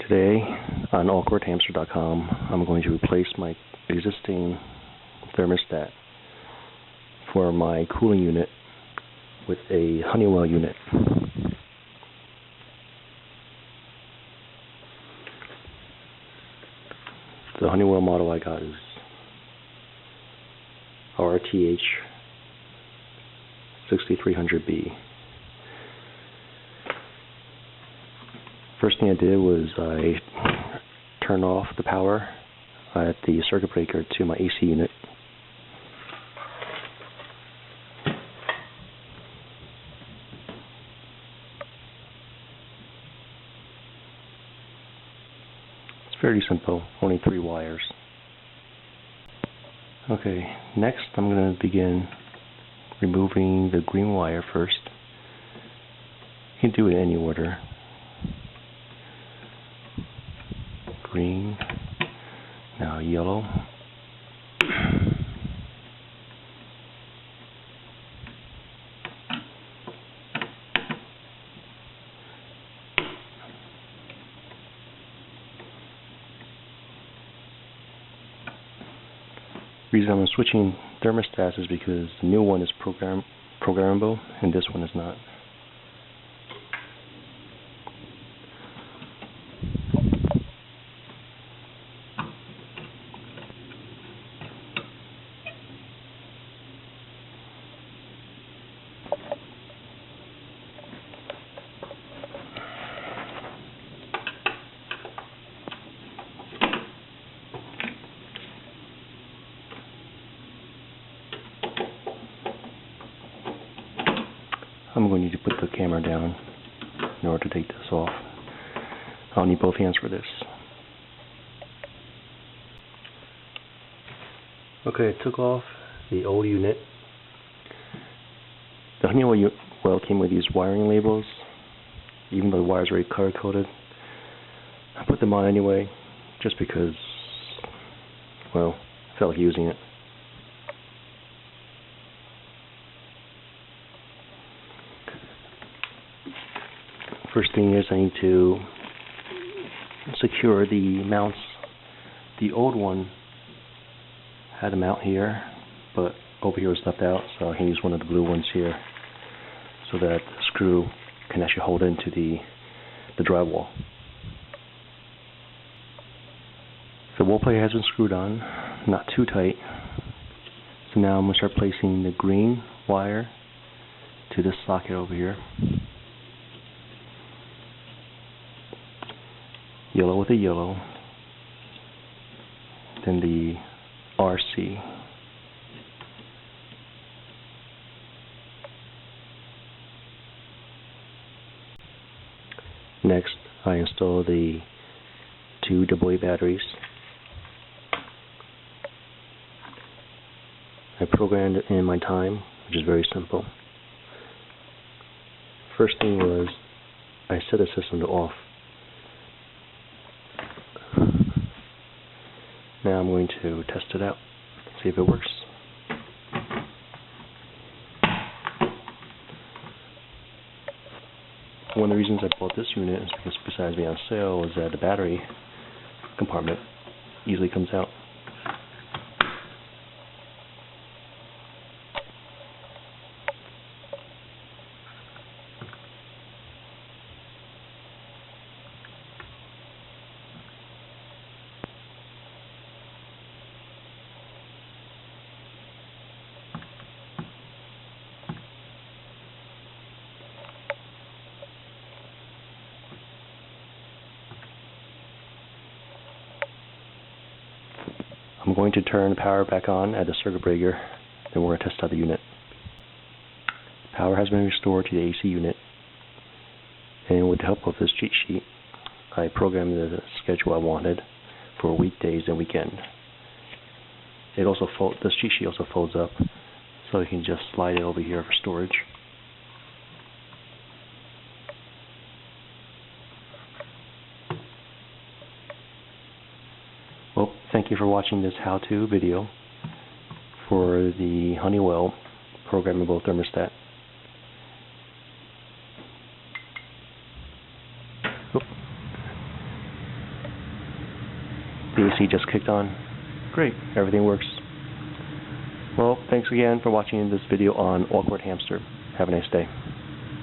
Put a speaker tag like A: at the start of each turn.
A: Today on awkwardhamster.com I'm going to replace my existing thermostat for my cooling unit with a Honeywell unit. The Honeywell model I got is YRTH6300B. First thing I did was I turned off the power at the circuit breaker to my AC unit. It's fairly simple, only 3 wires. Okay, next I'm going to begin removing the green wire first. You can do it in any order. Green, now yellow. The reason I'm switching thermostats is because the new one is programmable and this one is not. I'm going to need to put the camera down in order to take this off. I'll need both hands for this. Okay, I took off the old unit. The Honeywell came with these wiring labels, even though the wires are already color-coded. I put them on anyway, just because, well, I felt like using it. First thing is I need to secure the mounts. The old one had a mount here, but over here was left out, so I can use one of the blue ones here so that the screw can actually hold into the drywall. The wall plate has been screwed on, not too tight. So now I'm going to start placing the green wire to this socket over here. Yellow with a yellow, then the RC. Next, I install the 2 AA batteries. I programmed it in my time, which is very simple. First thing was I set the system to off. Now I'm going to test it out, see if it works. One of the reasons I bought this unit is because besides being on sale is that the battery compartment easily comes out. I'm going to turn the power back on at the circuit breaker, then we're going to test out the unit. Power has been restored to the AC unit, and with the help of this cheat sheet, I programmed the schedule I wanted for weekdays and weekend. This cheat sheet also folds up, so you can just slide it over here for storage. Well, thank you for watching this how-to video for the Honeywell Programmable Thermostat. The AC just kicked on. Great, everything works. Well, thanks again for watching this video on Awkward Hamster. Have a nice day.